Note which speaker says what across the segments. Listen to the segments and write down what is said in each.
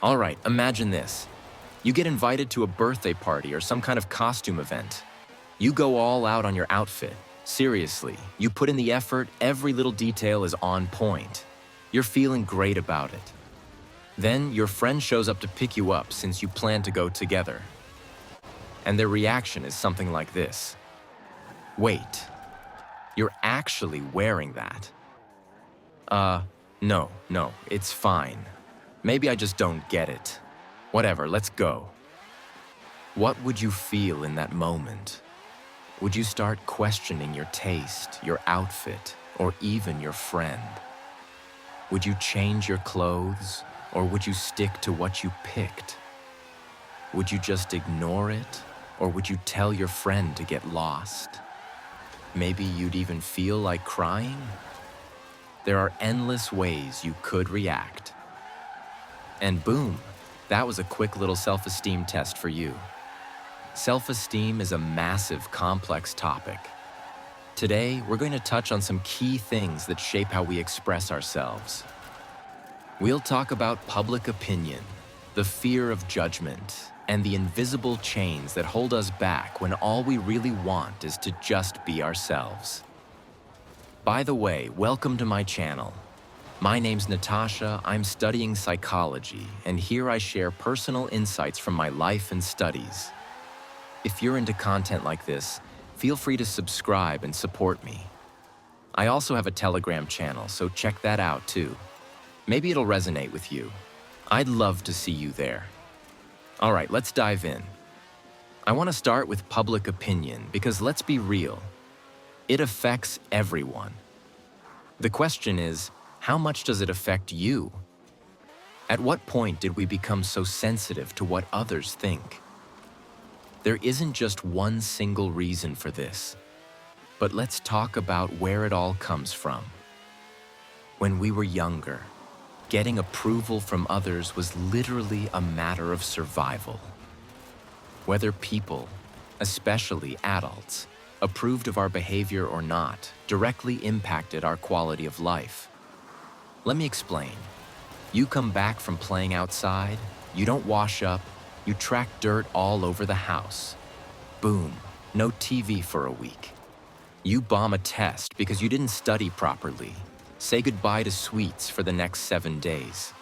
Speaker 1: All right, imagine this. You get invited to a birthday party or some kind of costume event. You go all out on your outfit. Seriously, you put in the effort, every little detail is on point. You're feeling great about it. Then your friend shows up to pick you up since you plan to go together. And their reaction is something like this. Wait, you're actually wearing that? No, it's fine. Maybe I just don't get it. Whatever, let's go. What would you feel in that moment? Would you start questioning your taste, your outfit, or even your friend? Would you change your clothes, or would you stick to what you picked? Would you just ignore it, or would you tell your friend to get lost? Maybe you'd even feel like crying? There are endless ways you could react. And boom, that was a quick little self-esteem test for you. Self-esteem is a massive, complex topic. Today, we're going to touch on some key things that shape how we express ourselves. We'll talk about public opinion, the fear of judgment, and the invisible chains that hold us back when all we really want is to just be ourselves. By the way, welcome to my channel. My name's Natasha, I'm studying psychology, and here I share personal insights from my life and studies. If you're into content like this, feel free to subscribe and support me. I also have a Telegram channel, so check that out too. Maybe it'll resonate with you. I'd love to see you there. All right, let's dive in. I want to start with public opinion because let's be real. It affects everyone. The question is, how much does it affect you? At what point did we become so sensitive to what others think? There isn't just one single reason for this, but let's talk about where it all comes from. When we were younger, getting approval from others was literally a matter of survival. Whether people, especially adults, approved of our behavior or not, directly impacted our quality of life. Let me explain. You come back from playing outside, you don't wash up, you track dirt all over the house. Boom, no TV for a week. You bomb a test because you didn't study properly. Say goodbye to sweets for the next 7 days.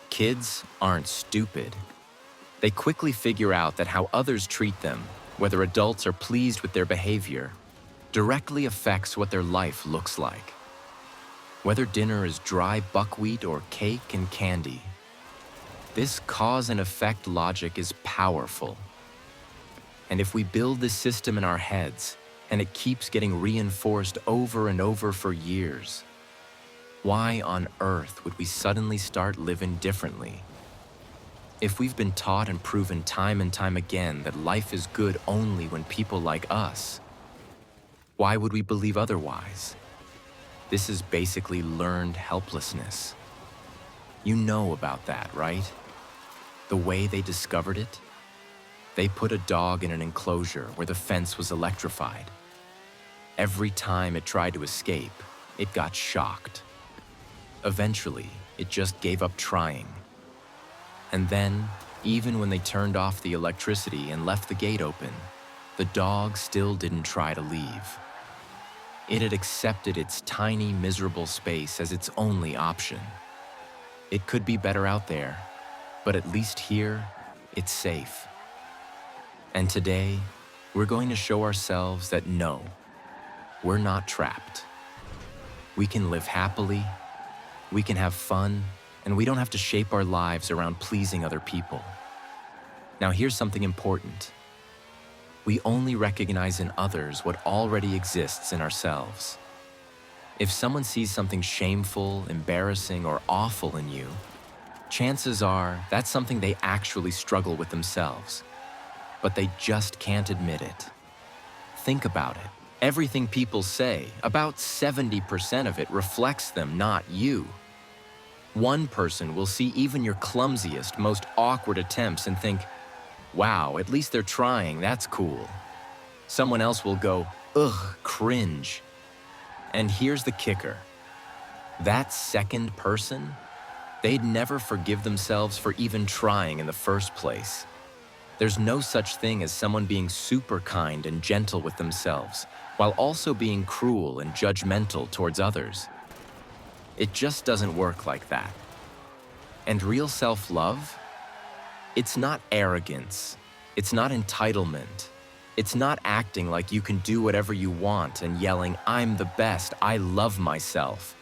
Speaker 1: Kids aren't stupid. They quickly figure out that how others treat them, whether adults are pleased with their behavior, directly affects what their life looks like. Whether dinner is dry buckwheat or cake and candy. This cause and effect logic is powerful. And if we build this system in our heads, and it keeps getting reinforced over and over for years, why on earth would we suddenly start living differently? If we've been taught and proven time and time again that life is good only when people like us, why would we believe otherwise? This is basically learned helplessness. You know about that, right? The way they discovered it? They put a dog in an enclosure where the fence was electrified. Every time it tried to escape, it got shocked. Eventually, it just gave up trying. And then, even when they turned off the electricity and left the gate open, the dog still didn't try to leave. It had accepted its tiny, miserable space as its only option. It could be better out there, but at least here, it's safe. And today, we're going to show ourselves that no, we're not trapped. We can live happily, we can have fun, and we don't have to shape our lives around pleasing other people. Now here's something important. We only recognize in others what already exists in ourselves. If someone sees something shameful, embarrassing, or awful in you, chances are that's something they actually struggle with themselves, but they just can't admit it. Think about it. Everything people say, about 70% of it reflects them, not you. One person will see even your clumsiest, most awkward attempts and think, wow, at least they're trying, that's cool. Someone else will go, ugh, cringe. And here's the kicker. That second person, They'd never forgive themselves for even trying in the first place. There's no such thing as someone being super kind and gentle with themselves, while also being cruel and judgmental towards others. It just doesn't work like that. And real self-love? It's not arrogance. It's not entitlement. It's not acting like you can do whatever you want and yelling, "I'm the best, I love myself."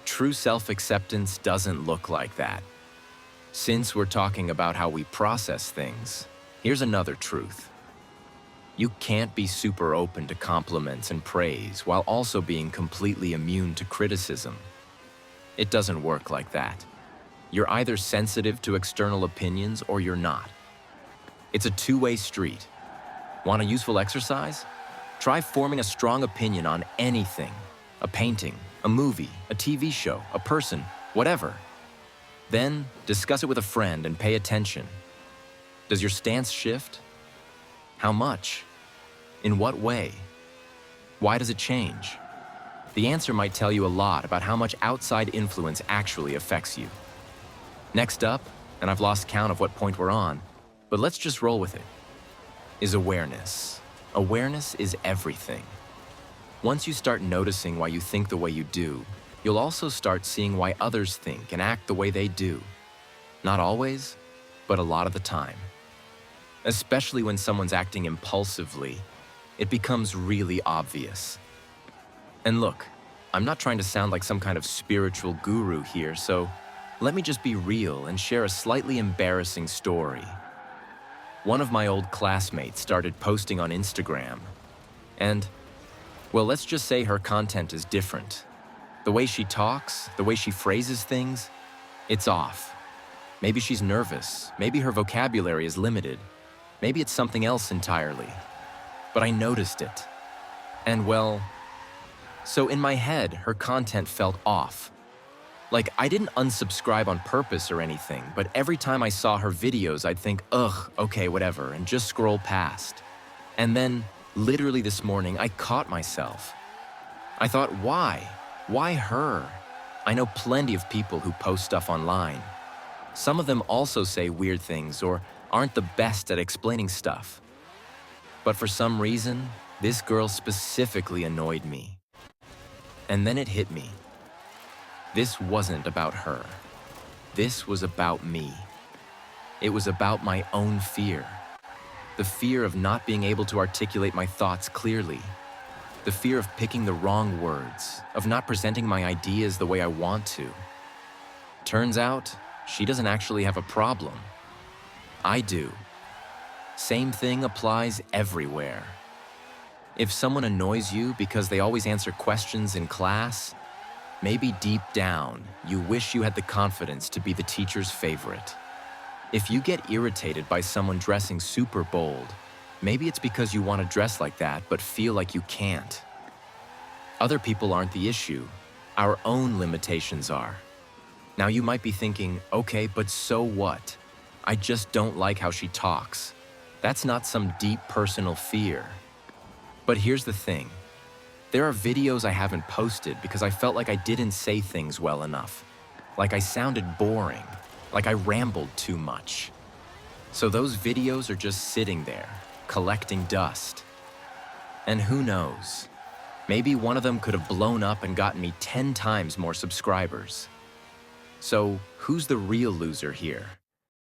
Speaker 1: True self-acceptance doesn't look like that. Since we're talking about how we process things, here's another truth. You can't be super open to compliments and praise while also being completely immune to criticism. It doesn't work like that. You're either sensitive to external opinions or you're not. It's a two-way street. Want a useful exercise? Try forming a strong opinion on anything. A painting, a movie, a TV show, a person, whatever. Then discuss it with a friend and pay attention. Does your stance shift? How much? In what way? Why does it change? The answer might tell you a lot about how much outside influence actually affects you. Next up, and I've lost count of what point we're on, but let's just roll with it, is awareness. Awareness is everything. Once you start noticing why you think the way you do, you'll also start seeing why others think and act the way they do. Not always, but a lot of the time. Especially when someone's acting impulsively, it becomes really obvious. And look, I'm not trying to sound like some kind of spiritual guru here, so let me just be real and share a slightly embarrassing story. One of my old classmates started posting on Instagram, and, well, let's just say her content is different. The way she talks, the way she phrases things, it's off. Maybe she's nervous, maybe her vocabulary is limited, maybe it's something else entirely. But I noticed it. And well, so in my head, her content felt off. Like, I didn't unsubscribe on purpose or anything, but every time I saw her videos, I'd think, ugh, okay, whatever, and just scroll past. And then, literally this morning, I caught myself. I thought, why? Why her? I know plenty of people who post stuff online. Some of them also say weird things or aren't the best at explaining stuff. But for some reason, this girl specifically annoyed me. And then it hit me. This wasn't about her. This was about me. It was about my own fear. The fear of not being able to articulate my thoughts clearly. The fear of picking the wrong words, of not presenting my ideas the way I want to. Turns out, she doesn't actually have a problem. I do. Same thing applies everywhere. If someone annoys you because they always answer questions in class, maybe deep down, you wish you had the confidence to be the teacher's favorite. If you get irritated by someone dressing super bold, maybe it's because you want to dress like that but feel like you can't. Other people aren't the issue. Our own limitations are. Now you might be thinking, okay, but so what? I just don't like how she talks. That's not some deep personal fear. But here's the thing. There are videos I haven't posted because I felt like I didn't say things well enough. Like I sounded boring. Like I rambled too much. So those videos are just sitting there, collecting dust. And who knows? Maybe one of them could have blown up and gotten me 10 times more subscribers. So who's the real loser here?